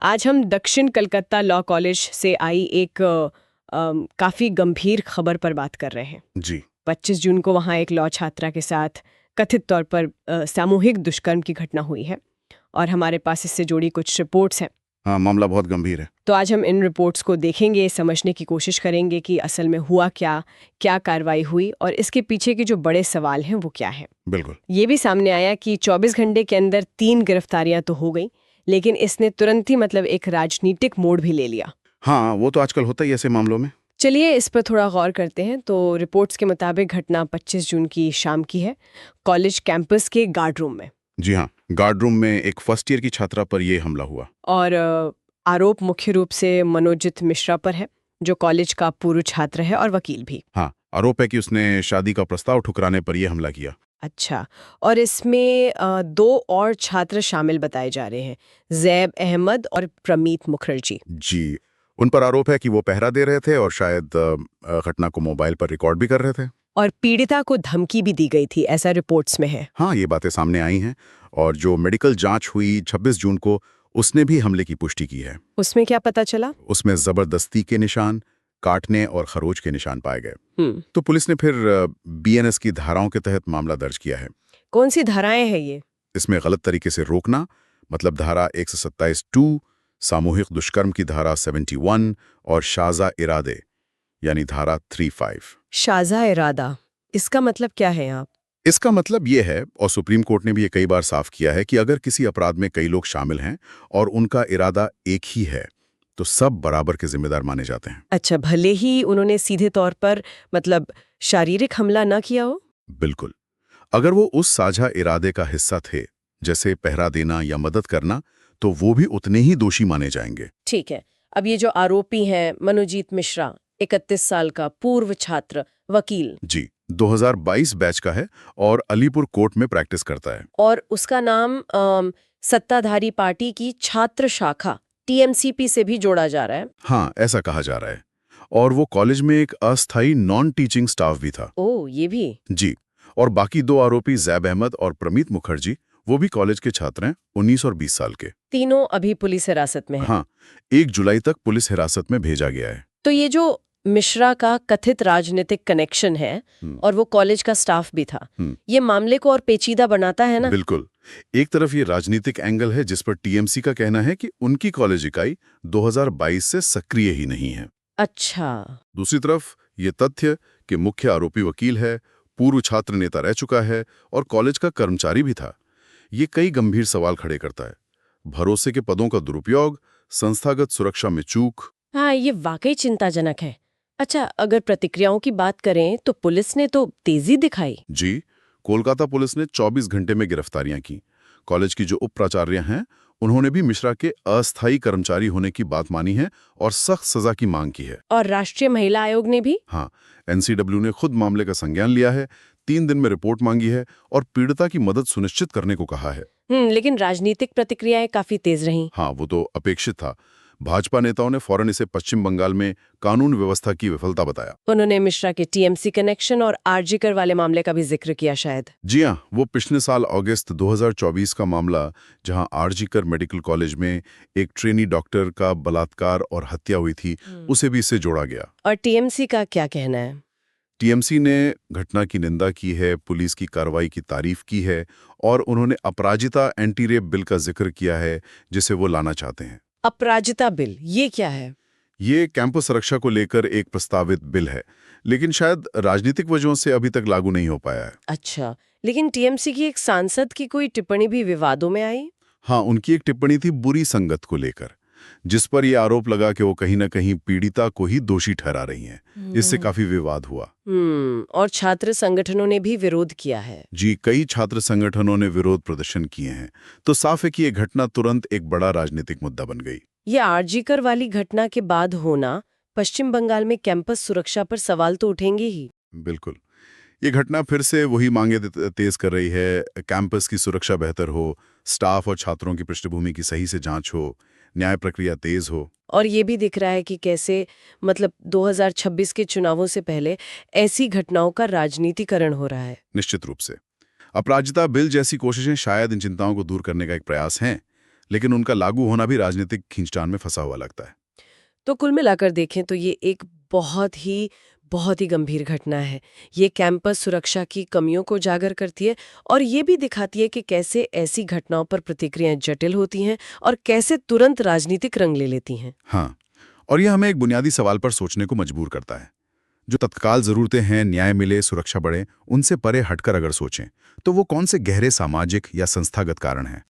आज हम दक्षिण कलकत्ता लॉ कॉलेज से आई एक काफ़ी गंभीर खबर पर बात कर रहे हैं। जी। 25 जून को वहाँ एक लॉ छात्रा के साथ कथित तौर पर सामूहिक दुष्कर्म की घटना हुई है और हमारे पास इससे जुड़ी कुछ रिपोर्ट्स हैं। हाँ, मामला बहुत गंभीर है। तो आज हम इन रिपोर्ट्स को देखेंगे, समझने की कोशिश करेंगे कि असल में हुआ क्या, क्या कार्रवाई हुई और इसके पीछे के जो बड़े सवाल हैं वो क्या हैं। बिल्कुल। ये भी सामने आया कि 24 घंटे के अंदर 3 गिरफ्तारियां तो हो गई, लेकिन इसने तुरंत ही एक राजनीतिक मोड़ भी ले लिया। हाँ, वो तो आजकल होता ही ऐसे मामलों में। चलिए इस पर थोड़ा गौर करते हैं। तो रिपोर्ट्स के मुताबिक घटना 25 जून की शाम की है, कॉलेज कैंपस के गार्ड रूम में। जी हाँ, गार्ड रूम में एक फर्स्ट ईयर की छात्रा पर ये हमला हुआ। और आरोप मुख्य रूप से मनोजित मिश्रा पर है, जो कॉलेज का पूर्व छात्र है और वकील भी। हाँ, आरोप है कि उसने शादी का प्रस्ताव ठुकराने पर यह हमला किया। अच्छा, और इसमें 2 और छात्र शामिल बताए जा रहे हैं, जैब अहमद और प्रमीत मुखर्जी। जी, उन पर आरोप है कि वो पहरा दे रहे थे और शायद घटना को मोबाइल पर रिकॉर्ड भी कर रहे थे। और पीड़िता को धमकी भी दी गई थी, ऐसा रिपोर्ट्स में है। हाँ, ये बातें सामने आई हैं और जो मेडिकल जांच हुई 26 जून को, उसने भी हमले की पुष्टि की है। उसमें क्या पता चला? उसमें जबरदस्ती के निशान, काटने और खरोच के निशान पाए गए। हम्म। तो पुलिस ने फिर बीएनएस की धाराओं के तहत मामला दर्ज किया है। कौन सी धाराएं हैं ये? इसमें गलत तरीके से रोकना, मतलब धारा 127(2), सामूहिक दुष्कर्म की धारा 71 और शाज़ा इरादे यानी धारा 35। शाज़ा इरादा, इसका मतलब क्या है आप? इसका मतलब ये है, और सुप्रीम कोर्ट ने भी ये कई बार साफ किया है, कि अगर किसी अपराध में कई लोग शामिल हैं और उनका इरादा एक ही है, तो सब बराबर के जिम्मेदार माने जाते हैं। अच्छा, भले ही उन्होंने सीधे तौर पर शारीरिक हमला ना किया हो? बिल्कुल। अगर वो उस साझा इरादे का हिस्सा थे, जैसे पहरा देना या मदद करना, तो वो भी उतने ही दोषी माने जाएंगे। ठीक है। अब ये जो आरोपी हैं, मनोजीत मिश्रा, 31 साल का पूर्व छात्र, वकील। जी, 2022 बैच का है और अलीपुर कोर्ट में प्रैक्टिस करता है। और उसका नाम सत्ताधारी पार्टी की छात्र शाखा टीएमसीपी से भी जोड़ा जा रहा है। हाँ, ऐसा कहा जा रहा है। और वो कॉलेज में एक अस्थायी नॉन टीचिंग स्टाफ भी था। ओह, ये भी? जी। और बाकी 2 आरोपी जैब अहमद और प्रमीत मुखर्जी, वो भी कॉलेज के छात्र हैं, 19 और 20 साल के। तीनों अभी पुलिस हिरासत में हैं। हाँ, 1 जुलाई तक पुलिस हिरासत में भेजा गया है। तो ये जो मिश्रा का कथित राजनीतिक कनेक्शन है और वो कॉलेज का स्टाफ भी था, ये मामले को और पेचीदा बनाता है ना? बिल्कुल। एक तरफ ये राजनीतिक एंगल है, जिस पर टीएमसी का कहना है कि उनकी कॉलेज इकाई 2022 से सक्रिय ही नहीं है। अच्छा। दूसरी तरफ ये तथ्य कि मुख्य आरोपी वकील है, पूर्व छात्र नेता रह चुका है और कॉलेज का कर्मचारी भी था, ये कई गंभीर सवाल खड़े करता है। भरोसे के पदों का दुरुपयोग, संस्थागत सुरक्षा में चूक। हाँ, ये वाकई चिंताजनक है। अच्छा, अगर प्रतिक्रियाओं की बात करें तो पुलिस ने तो तेजी दिखाई। जी, कोलकाता पुलिस ने 24 घंटे में गिरफ्तारियां की। कॉलेज की जो उप प्राचार्य हैं, उन्होंने भी मिश्रा के अस्थायी कर्मचारी होने की बात मानी है और सख्त सजा की मांग की है। और राष्ट्रीय महिला आयोग ने भी? हाँ, एनसीडब्ल्यू ने खुद मामले का संज्ञान लिया है, 3 दिन में रिपोर्ट मांगी है और पीड़िता की मदद सुनिश्चित करने को कहा है। लेकिन राजनीतिक प्रतिक्रियाएं काफी तेज रहीं। हाँ, वो तो अपेक्षित था। भाजपा नेताओं ने फौरन इसे पश्चिम बंगाल में कानून व्यवस्था की विफलता बताया। उन्होंने मिश्रा के टीएमसी कनेक्शन और आरजीकर वाले मामले का भी जिक्र किया शायद। जी हाँ, वो पिछले साल अगस्त 2024 का मामला, जहां आरजीकर मेडिकल कॉलेज में एक ट्रेनी डॉक्टर का बलात्कार और हत्या हुई थी, उसे भी इससे जोड़ा गया। और टीएमसी का क्या कहना है? टीएमसी ने घटना की निंदा की है, पुलिस की कार्रवाई की तारीफ की है और उन्होंने अपराजिता एंटी रेप बिल का जिक्र किया है, जिसे वो लाना चाहते हैं। अपराजिता बिल, ये क्या है? ये कैंपस सुरक्षा को लेकर एक प्रस्तावित बिल है, लेकिन शायद राजनीतिक वजहों से अभी तक लागू नहीं हो पाया है। अच्छा, लेकिन टीएमसी की एक सांसद की कोई टिप्पणी भी विवादों में आई। हाँ, उनकी एक टिप्पणी थी बुरी संगत को लेकर, जिस पर यह आरोप लगा कि वो कहीं न कहीं पीड़िता को ही दोषी ठहरा रही हैं। इससे काफी विवाद हुआ। और छात्र संगठनों ने भी विरोध किया है। जी, कई छात्र संगठनों ने विरोध प्रदर्शन किए हैं। तो साफ है कि ये घटना तुरंत एक बड़ा राजनीतिक मुद्दा बन गई। ये आरजीकर वाली घटना के बाद होना पश्चिम बंगाल में कैंपस सुरक्षा पर सवाल तो उठेंगे ही। बिल्कुल। ये घटना फिर से वही मांगे तेज कर रही है, कैंपस की सुरक्षा बेहतर हो, स्टाफ और छात्रों की पृष्ठभूमि की सही से जांच हो, न्याय प्रक्रिया तेज हो। और ये भी दिख रहा है कि कैसे 2026 के चुनावों से पहले ऐसी घटनाओं का राजनीतिकरण हो रहा है। निश्चित रूप से अपराजिता बिल जैसी कोशिशें शायद इन चिंताओं को दूर करने का एक प्रयास हैं, लेकिन उनका लागू होना भी राजनीतिक खींचतान में फंसा हुआ लगता है। तो कुल मिलाकर देखें तो ये एक बहुत ही गंभीर घटना है। ये कैंपस सुरक्षा की कमियों को उजागर करती है और ये भी दिखाती है कि कैसे ऐसी घटनाओं पर प्रतिक्रियाएं जटिल होती हैं और कैसे तुरंत राजनीतिक रंग ले लेती हैं। हाँ, और यह हमें एक बुनियादी सवाल पर सोचने को मजबूर करता है। जो तत्काल ज़रूरतें हैं, न्याय मिले, सुरक्षा बढ़े, उनसे परे हटकर अगर सोचें, तो वो कौन से गहरे सामाजिक या संस्थागत कारण हैं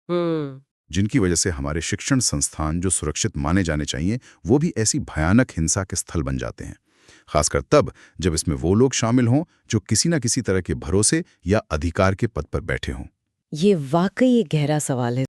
जिनकी वजह से हमारे शिक्षण संस्थान जो सुरक्षित माने जाने चाहिए, वो भी ऐसी भयानक हिंसा के स्थल बन जाते हैं। खासकर तब जब इसमें वो लोग शामिल हों जो किसी न किसी तरह के भरोसे या अधिकार के पद पर बैठे हों। ये वाकई एक गहरा सवाल है।